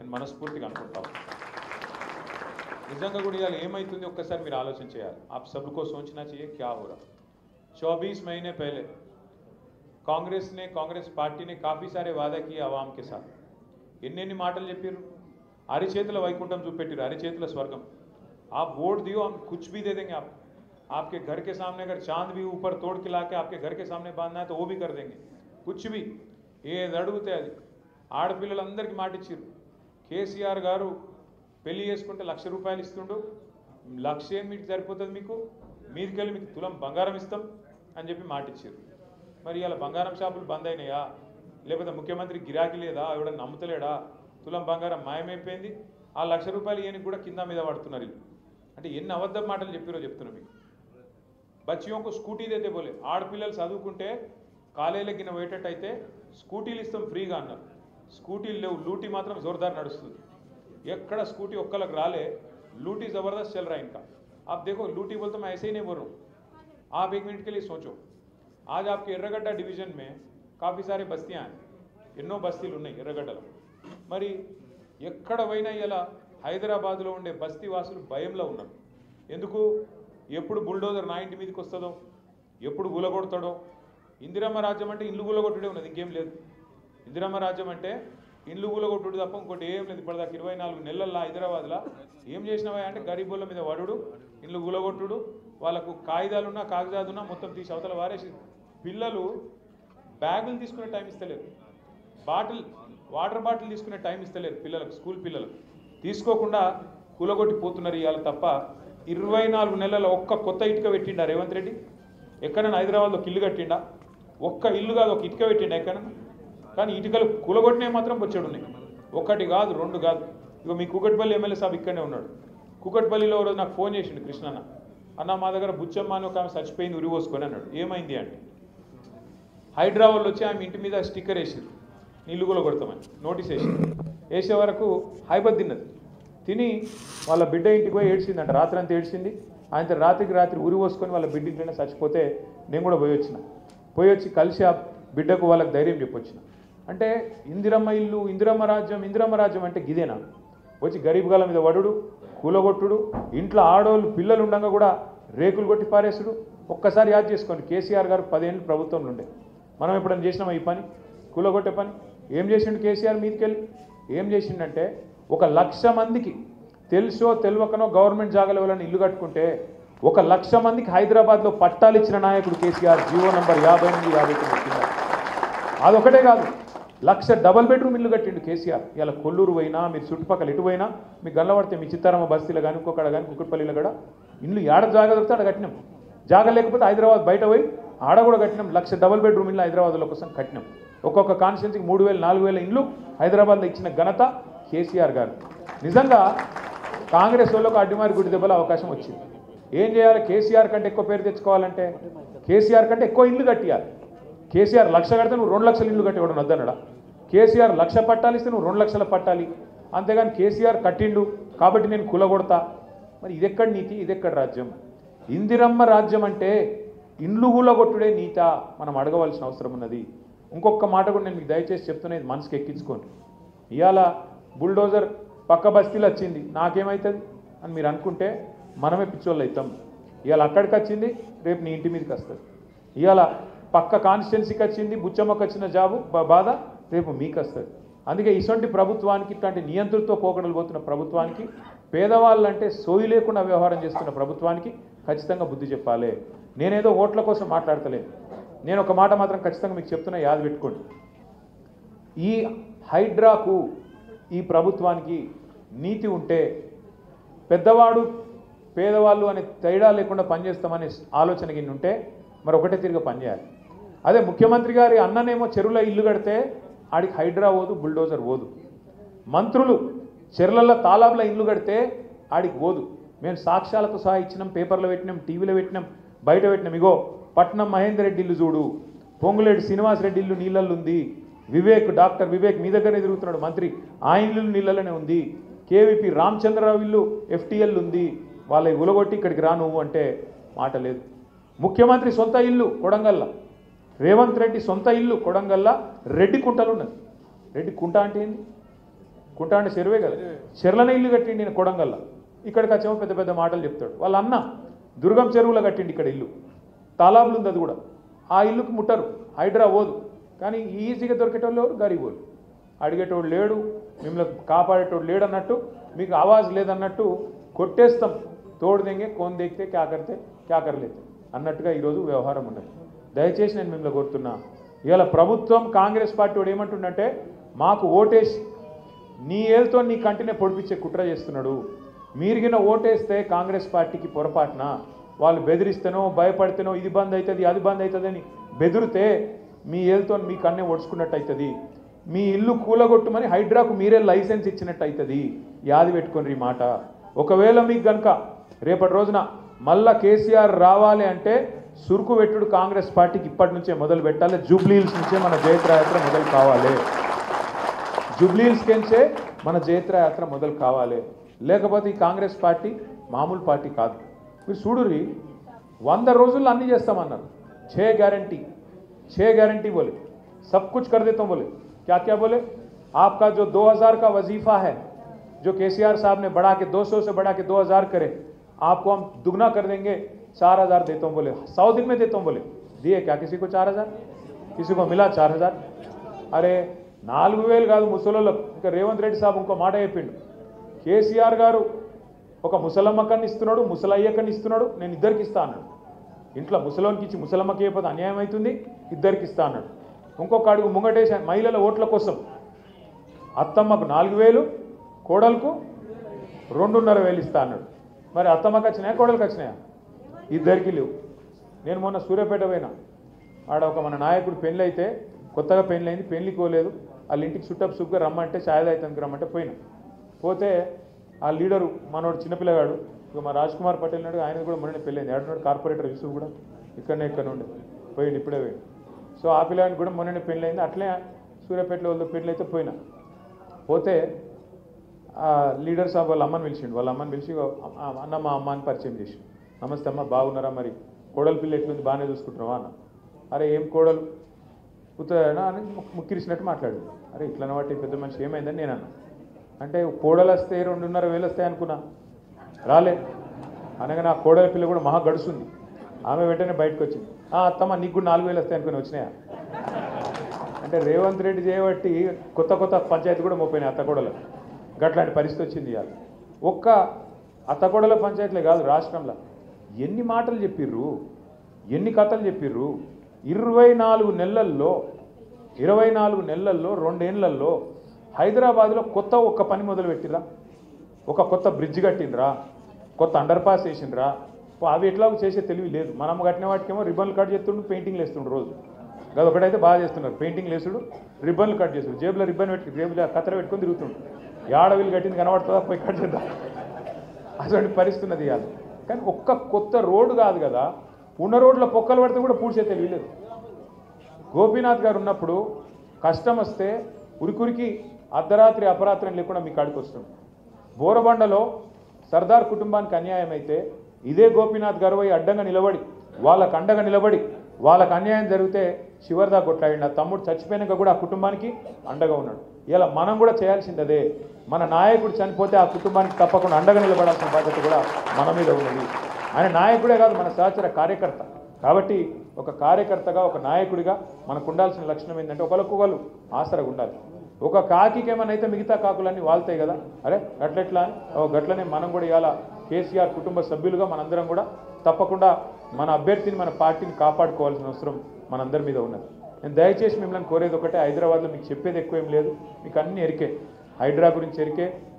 నేను మనస్ఫూర్తిగా అనుకుంటాను. నిజంగా కూడా ఇవాళ ఏమైతుంది ఒక్కసారి మీరు ఆలోచన చేయాలి. आप सबको सोचना चाहिए क्या हो रहा. 24 महीने पहले कांग्रेस पार्टी ने काफ़ी सारे वादा किए आवाम के साथ. ఎన్నెన్ని మాటలు చెప్పారు. అరిచేతుల వైకుంఠం చూపెట్టారు, అరిచేతుల స్వర్గం. आप वोट दियो, हम कुछ भी दे देंगे. आपके घर के सामने अगर चांद भी ऊपर तोड़ के लाके आपके घर के सामने बांधना है तो वो भी कर देंगे. कुछ भी ఏది అడిగితే అది. ఆడపిల్లలందరికీ మాట ఇచ్చారు. కేసీఆర్ గారు పెళ్లి చేసుకుంటే ₹1,00,000 ఇస్తుండు. 1,00,000 మీకు సరిపోతుంది, మీదికెళ్ళి మీకు తులం బంగారం ఇస్తాం అని చెప్పి మాట ఇచ్చారు. మరి ఇలా బంగారం షాపులు బంద్ అయినాయా, లేకపోతే ముఖ్యమంత్రి గిరాకీ లేదా, ఎవడన్నా నమ్ముతలేడా, తులం బంగారం మాయమైపోయింది, ఆ ₹1,00,000 ఈయనకి కూడా కింద మీద పడుతున్నారు. అంటే ఎన్ని అబద్ధ మాటలు చెప్పారో చెప్తున్నా మీకు. బచ్చియోంకు స్కూటీ దేతే బోలే, ఆడపిల్లలు చదువుకుంటే కాలేజీలకి పోయేటట్టయితే స్కూటీలు ఇస్తాం ఫ్రీగా అన్నారు. స్కూటీలు లేవు, లూటీ మాత్రం జోర్దార్ నడుస్తుంది. ఎక్కడ స్కూటీ ఒక్కలకు రాలే, लूटी ज़बरदस्त चल रहा है इनका. आप देखो, लूटी बोलते मैं ऐसे ही नहीं बोल रहा हूँ. आप एक मिनट के लिए सोचो, आज आपके ఎర్రగడ్డ डिवीजन में काफ़ी सारे बस्तियाँ हैं, ఎన్నో బస్తీలు ఉన్నాయి ఎర్రగడ్డలో. మరి ఎక్కడ పోయినా ఇలా హైదరాబాద్లో ఉండే బస్తీ వాసులు భయంలో ఉన్నారు. ఎందుకు? ఎప్పుడు బుల్డోజర్ నా ఇంటి మీదకి వస్తుందో, ఎప్పుడు గులగొడతాడో. ఇందిరమ్మ రాజ్యం అంటే ఇల్లు గులగొట్టుడే ఉన్నది, ఇంకేం లేదు. ఇందిరమ్మ రాజ్యం అంటే ఇల్లు కూలగొట్టుడు తప్ప ఇంకోటి ఏం లేదు. ఇప్పటిదాకా 24 నెలల్లో హైదరాబాద్లో ఏం చేసినవా అంటే గరీబుల మీద వడుడు, ఇల్లు కూలగొట్టుడు, వాళ్ళకు కాగితాలున్నా కాగజాదున్నా మొత్తం తీసి అవతల వారేసి. పిల్లలు బ్యాగులు తీసుకునే టైం ఇస్తలేరు, వాటర్ బాటిల్ తీసుకునే టైం ఇస్తలేరు పిల్లలకు. స్కూల్ పిల్లలు తీసుకోకుండా కూలగొట్టిపోతున్నారు ఇవాళ తప్ప. 24 నెలల్లో ఒక్క కొత్త ఇటుక పెట్టిండా రేవంత్ రెడ్డి? ఎక్కడైనా హైదరాబాద్లో ఒక ఇల్లు కట్టిండా? ఒక్క ఇల్లు కాదు, ఒక ఇటుక పెట్టిండా ఎక్కడైనా? కానీ ఇటుకలు కూలగొట్టినవి మాత్రం వచ్చాడు ఉన్నాయి. ఒకటి కాదు, రెండు కాదు. ఇక మీ కూకట్పల్లి ఎమ్మెల్యే సాబ్ ఇక్కడనే ఉన్నాడు. కూకట్పల్లిలో రోజు నాకు ఫోన్ చేసిండు కృష్ణన్న, అన్న మా దగ్గర బుచ్చమ్మ అని ఒక ఆమె చచ్చిపోయింది ఉరి పోసుకొని అన్నాడు. ఏమైంది అంటే హైదరాబాద్లో వచ్చి ఆమె ఇంటి మీద స్టిక్కర్ వేసారు, నీళ్ళు కూలగొడతామని నోటీస్ వేసే వరకు హైబత్ తిని వాళ్ళ బిడ్డ ఇంటికి పోయి ఏడ్చిందంట. రాత్రి అంతా ఏడ్చింది. ఆయన రాత్రి ఉరి పోసుకొని వాళ్ళ బిడ్డ ఇంట్లోనే చచ్చిపోతే నేను కూడా పోయి వచ్చి కలిసి ఆ బిడ్డకు వాళ్ళకి ధైర్యం చెప్పొచ్చిన. అంటే ఇందిరమ్మ ఇల్లు, ఇందిరమ్మ రాజ్యం అంటే గిదేనా? వచ్చి గరీబ్ గాల మీద వడుడు, కూలగొట్టుడు, ఇంట్లో ఆడోళ్ళు పిల్లలు ఉండగా కూడా రేకులు కొట్టి పారేసుడు. ఒక్కసారి యాద్ చేసుకోండి, కేసీఆర్ గారు 10 ఏళ్ళు ప్రభుత్వంలో ఉండే. మనం ఎప్పుడైనా చేసినామా ఈ పని, కూలగొట్టే పని? ఏం చేసిండు కేసీఆర్ మీదకెళ్ళి? ఏం చేసిండంటే 1,00,000 మందికి తెలుసో తెలియకనో గవర్నమెంట్ జాగాల వల్ల ఇల్లు కట్టుకుంటే 1,00,000 మందికి హైదరాబాద్లో పట్టాలు ఇచ్చిన నాయకుడు కేసీఆర్. జీవో నంబర్ 58, 59 కింద. అదొకటే కాదు, 1,00,000 డబల్ బెడ్రూమ్ ఇల్లు కట్టిండు కేసీఆర్. ఇలా కొల్లూరు పోయినా, మీరు చుట్టుపక్కల ఎటు పోయినా మీకు గల్లబడితే, మీ చిత్తారమ్మ బస్తీలో కానీ ఇంకొకడ కానీ కుక్కట్పల్లిలో కూడా ఇల్లు ఏడ జాగా దొరికితే ఆడ కట్టినాం. జాగా లేకపోతే హైదరాబాద్ బయట పోయి ఆడ కూడా కట్టినాం. 1,00,000 డబల్ బెడ్రూమ్ ఇల్లు హైదరాబాద్లో కోసం కట్టినాం. ఒక్కొక్క కాన్స్టిట్యున్సీకి 3,000, 4,000 ఇల్లు హైదరాబాద్లో ఇచ్చిన ఘనత కేసీఆర్ గారు. నిజంగా కాంగ్రెస్ వాళ్ళకు అడ్డిమారి గుడి దెబ్బల అవకాశం వచ్చింది. ఏం చేయాలి? కేసీఆర్ కంటే ఎక్కువ పేరు తెచ్చుకోవాలంటే కేసీఆర్ కంటే ఎక్కువ ఇల్లు కట్టియాలి. కేసీఆర్ 1,00,000 కడితే నువ్వు 2,00,000 ఇల్లు కట్టి ఇవ్వడం వద్దనడా? కేసీఆర్ 1,00,000 పట్టాలు ఇస్తే నువ్వు 2,00,000 పట్టాలి. అంతేగాని కేసీఆర్ కట్టిండు కాబట్టి నేను కూలగొడతా. మరి ఇదెక్కడ నీతి, ఇదెక్కడ రాజ్యం? ఇందిరమ్మ రాజ్యం అంటే ఇండ్లు కూలగొట్టుడే నీతా మనం అడగవలసిన అవసరం ఉన్నది. ఇంకొక మాట కూడా నేను మీకు దయచేసి చెప్తున్నా, ఇది మనసుకి ఎక్కించుకోండి. ఇవాళ బుల్డోజర్ పక్క బస్తీలు వచ్చింది, నాకేమవుతుంది అని మీరు అనుకుంటే మనమే పిచ్చోళ్ళు అవుతాం. ఇవాళ అక్కడికి వచ్చింది, రేపు నీ ఇంటి మీదకి వస్తుంది. ఇవాళ పక్క కాన్స్టిట్యున్సీకి వచ్చింది, బుచ్చమ్మకు వచ్చిన జాబు బాధ రేపు మీకు వస్తుంది. అందుకే ఇటువంటి ప్రభుత్వానికి, ఇట్లాంటి నియంత్రణతో పోకడలు పోతున్న ప్రభుత్వానికి, పేదవాళ్ళంటే సోయి లేకుండా వ్యవహారం చేస్తున్న ప్రభుత్వానికి ఖచ్చితంగా బుద్ధి చెప్పాలి. నేనేదో ఓట్ల కోసం మాట్లాడతలేను. నేను ఒక మాట మాత్రం ఖచ్చితంగా మీకు చెప్తున్నా, యాద పెట్టుకోండి. ఈ హైడ్రాకు, ఈ ప్రభుత్వానికి నీతి ఉంటే పెద్దవాడు పేదవాళ్ళు అనే తేడా లేకుండా పనిచేస్తామనే ఆలోచన కింద ఉంటే మరి ఒకటే తిరిగి పనిచేయాలి. అదే ముఖ్యమంత్రి గారి అన్ననేమో చెరువులో ఇల్లు కడితే ఆడికి హైడ్రా పోదు, బుల్డోజర్ పోదు. మంత్రులు చెర్లల్లో తాలాబ్ల ఇల్లు కడితే ఆడికి పోదు. మేము సాక్ష్యాలతో సహా ఇచ్చినాం, పేపర్లో పెట్టినాం, టీవీలో పెట్టినాం, బయట పెట్టినాం. ఇగో పట్నం మహేందర్ రెడ్డి ఇల్లు చూడు, పొంగులేటి శ్రీనివాస్ రెడ్డి ఇల్లు నీళ్ళల్లో ఉంది, డాక్టర్ వివేక్ మీ దగ్గరనే తిరుగుతున్నాడు మంత్రి, ఆ ఇల్లు నీళ్ళలోనే ఉంది, కేవీపీ రామచంద్రరావు ఇల్లు ఎఫ్టీఎల్ ఉంది, వాళ్ళ ఉలగొట్టి ఇక్కడికి రా నువ్వు అంటే మాట లేదు. ముఖ్యమంత్రి సొంత ఇల్లు కొడంగల్ల, రేవంత్ రెడ్డి సొంత ఇల్లు కొడంగల్ల రెడ్డి కుంటలు ఉన్నది. రెడ్డి కుంట అంటే ఏంది? కుంట అంటే చెరువే కదా, చెర్లనే ఇల్లు కట్టిండి నేను కొడంగల్లా. ఇక్కడికి వచ్చేమో పెద్ద పెద్ద మాటలు చెప్తాడు. వాళ్ళ అన్న దుర్గం చెరువులో కట్టిండి ఇక్కడ ఇల్లు, తాలాబులు ఉంది అది కూడా. ఆ ఇల్లుకి ముట్టరు, హైడ్రా పోదు. కానీ ఈజీగా దొరికేటోళ్ళు ఎవరు? గరీబోళ్ళు. అడిగేటోడు లేడు, మిమ్మల్ని కాపాడేటోడు లేడు అన్నట్టు, మీకు ఆవాజ్ లేదన్నట్టు కొట్టేస్తాం. తోడు దెంగే కోన్ దేకితే క్యా కర్లేతే అన్నట్టుగా ఈరోజు వ్యవహారం ఉన్నది. దయచేసి నేను మిమ్మల్ని కోరుతున్నా, ఇవాళ ప్రభుత్వం కాంగ్రెస్ పార్టీ వాడు ఏమంటుండంటే, మాకు ఓటేసి నీ ఏళ్ళతో నీ కంటినే పొడిపించే కుట్ర చేస్తున్నాడు. మీరిగిన ఓటేస్తే కాంగ్రెస్ పార్టీకి పొరపాటున వాళ్ళు బెదిరిస్తేనో భయపడితేనో ఇది బంద్ అవుతుంది అది బంద్ అవుతుంది అని బెదిరితే మీ ఏళ్ళతో మీ కన్నే ఒడుచుకున్నట్టు అవుతుంది. మీ ఇల్లు కూలగొట్టుమని హైడ్రాకు మీరే లైసెన్స్ ఇచ్చినట్టు అవుతుంది. యాది పెట్టుకొని ఈ మాట. ఒకవేళ మీకు కనుక రేపటి రోజున మళ్ళా కేసీఆర్ రావాలి అంటే సురుకు పెట్టుడు కాంగ్రెస్ పార్టీకి ఇప్పటి నుంచే మొదలు పెట్టాలి. జూబ్లీహిల్స్ నుంచే మన జయత్రయాత్ర మొదలు కావాలి. జూబ్లీహిల్స్ నుంచే మన జయత్రయాత్ర మొదలు కావాలి. లేకపోతే ఈ కాంగ్రెస్ పార్టీ మామూలు పార్టీ కాదు. మీరు చూడుర్రి, 100 రోజుల్లో అన్నీ చేస్తామన్నారు. 6 गारंटी बोले, सब कुछ कर देता हूँ बोले. क्या क्या बोले? आपका जो 2000 का वजीफा है, जो केसीआर साहब ने बढ़ा के 200 से बढ़ा के 2000 करे, आपको हम दुगना कर देंगे, 4000 देता हूँ बोले. 100 दिन में देता हूँ बोले. दिए क्या किसी को 4000? किसी को मिला 4000? अरे 4000 కాదు ముసలోళ్ళకు. ఇంకా రేవంత్ రెడ్డి సాబ్ ఇంకో మాట చెప్పిండు, కేసీఆర్ గారు ఒక ముసలమ్మకని ఇస్తున్నాడు, ముసలయ్యకని ఇస్తున్నాడు, నేను ఇద్దరికి ఇస్తా అన్నాడు. ఇంట్లో ముసలోనికి ఇచ్చి ముసలమ్మకి అయిపోతే అన్యాయం అవుతుంది, ఇద్దరికి ఇస్తా అన్నాడు. ఇంకొక అడుగు ముంగటేసి మహిళల ఓట్ల కోసం అత్తమ్మకు 4000, కోడలకు 2,500 ఇస్తా అన్నాడు. మరి అత్తమ్మకి వచ్చినాయా కోడలకు వచ్చినాయా? ఇద్దరికి లేవు. నేను మొన్న సూర్యాపేట పోయినా, ఆడ ఒక మన నాయకుడు పెళ్ళి అయితే, కొత్తగా పెళ్ళి అయింది, పెళ్ళికి పోలేదు. వాళ్ళ ఇంటికి చుట్టపు సుగ్గా రమ్మంటే ఛాయ్ అవుతుంది రమ్మంటే పోయినా. పోతే ఆ లీడరు మనోడు చిన్నపిల్లగాడు, ఇక మా రాజ్ కుమార్ పటేల్ నాడు, ఆయన కూడా మొన్న పెళ్ళైంది. ఆడున్నాడు కార్పొరేటర్ యూసుఫ్ కూడా ఇక్కడ నుండి పోయింది, ఇప్పుడే పోయింది. సో ఆ పిల్లగానికి కూడా మొన్ననే పెళ్ళైంది. అట్లే సూర్యాపేటలో వాళ్ళ పెళ్ళి అయితే పోయినా. పోతే ఆ లీడర్ సాబ్ వాళ్ళ అమ్మని పిలిచిండు. వాళ్ళ అమ్మని పిలిచి, అన్న మా అమ్మాని పరిచయం చేసి, నమస్తే అమ్మ బాగున్నారా, మరి కోడలు పిల్ల ఎట్లుంది, బాగానే చూసుకుంటున్నావా అన్న. అరే ఏం కోడలు కూతురా అని ముక్కిరిసినట్టు మాట్లాడు. అరే ఇట్లా బట్టి పెద్ద మనిషి ఏమైందని నేను అన్నా. అంటే కోడలు వస్తే 2,500 వస్తాయి అనుకున్నా, రాలే. అనగా నా కోడల పిల్ల కూడా మహా గడుస్తుంది. ఆమె వెంటనే బయటకు వచ్చింది, అత్తమ్మ నీకు కూడా 4000 వస్తాయి అనుకుని వచ్చినాయా. అంటే రేవంత్ రెడ్డి చేయబట్టి కొత్త కొత్త పంచాయతీ కూడా మోపోయినాయి అత్తకోడలు. గట్లాంటి పరిస్థితి వచ్చింది. ఇవాళ ఒక్క అత్తకోడల పంచాయతీలే కాదు, రాష్ట్రంలో ఎన్ని మాటలు చెప్పిర్రు, ఎన్ని కథలు చెప్పిర్రు. 24 నెలల్లో 2 ఏళ్లలో హైదరాబాద్లో కొత్త ఒక్క పని మొదలు పెట్టిరా? ఒక కొత్త బ్రిడ్జ్ కట్టినరా, కొత్త అండర్ పాస్ వేసిండ్రా? అవి ఎట్లాగో చేసే తెలివి లేదు. మనం కట్టిన వాటికేమో రిబ్బన్లు కట్ చేస్తుండ్రు, పెయింటింగ్లు వేస్తుండ్రు. రోజు అది ఒకటైతే బాగా చేస్తున్నారు, పెయింటింగ్లు వేసుడు, రిబ్బన్లు కట్ చేస్తుడు. జేబులో రిబ్బన్ పెట్టి జేబులో కత్తెర పెట్టుకొని తిరుగుతుండ్రు. ఏడవిలు కట్టింది కనబడుతుందా, పోయి కట్ చేద్దాం, అటువంటి పరిస్థితి ఉన్నది ఇవాళ. కానీ ఒక్క కొత్త రోడ్డు కాదు కదా, ఉన్న రోడ్ల పొక్కలు పడితే కూడా పూడ్చే తెలివి లేదు. గోపీనాథ్ గారు ఉన్నప్పుడు కష్టం వస్తే ఉరికురికి అర్ధరాత్రి అపరాత్రం లేకుండా మీ కాడికి వస్తుంది. బోరబండలో సర్దార్ కుటుంబానికి అన్యాయం అయితే ఇదే గోపీనాథ్ గారు పోయి అడ్డంగా నిలబడి, వాళ్ళకు అండగా నిలబడి, వాళ్ళకు అన్యాయం జరిగితే చివరిదా కొట్లాడిన తమ్ముడు చచ్చిపోయినాక కూడా ఆ కుటుంబానికి అండగా ఉన్నాడు. ఇలా మనం కూడా చేయాల్సింది అదే. మన నాయకుడు చనిపోతే ఆ కుటుంబానికి తప్పకుండా అండగా నిలబడాల్సిన బాధ్యత కూడా మన మీద ఉన్నది. ఆయన నాయకుడే కాదు, మన సహచర కార్యకర్త. కాబట్టి ఒక కార్యకర్తగా, ఒక నాయకుడిగా మనకు ఉండాల్సిన లక్షణం ఏంటంటే ఒకరికొకరు ఆసరగా ఉండాలి. ఒక కాకికి ఏమైనా అయితే మిగతా కాకులన్నీ వాళ్తాయి కదా, అరే గట్లెట్లా గట్లనే మనం కూడా ఇవాళ కేసీఆర్ కుటుంబ సభ్యులుగా మనందరం కూడా తప్పకుండా మన అభ్యర్థిని, మన పార్టీని కాపాడుకోవాల్సిన అవసరం మనందరి మీద ఉన్నది. నేను దయచేసి మిమ్మల్ని కోరేది ఒకటే, హైదరాబాద్లో మీకు చెప్పేది ఎక్కువ ఏం లేదు, మీకు అన్నీ ఎరికే. హైడ్రా గురించి ఎరికే,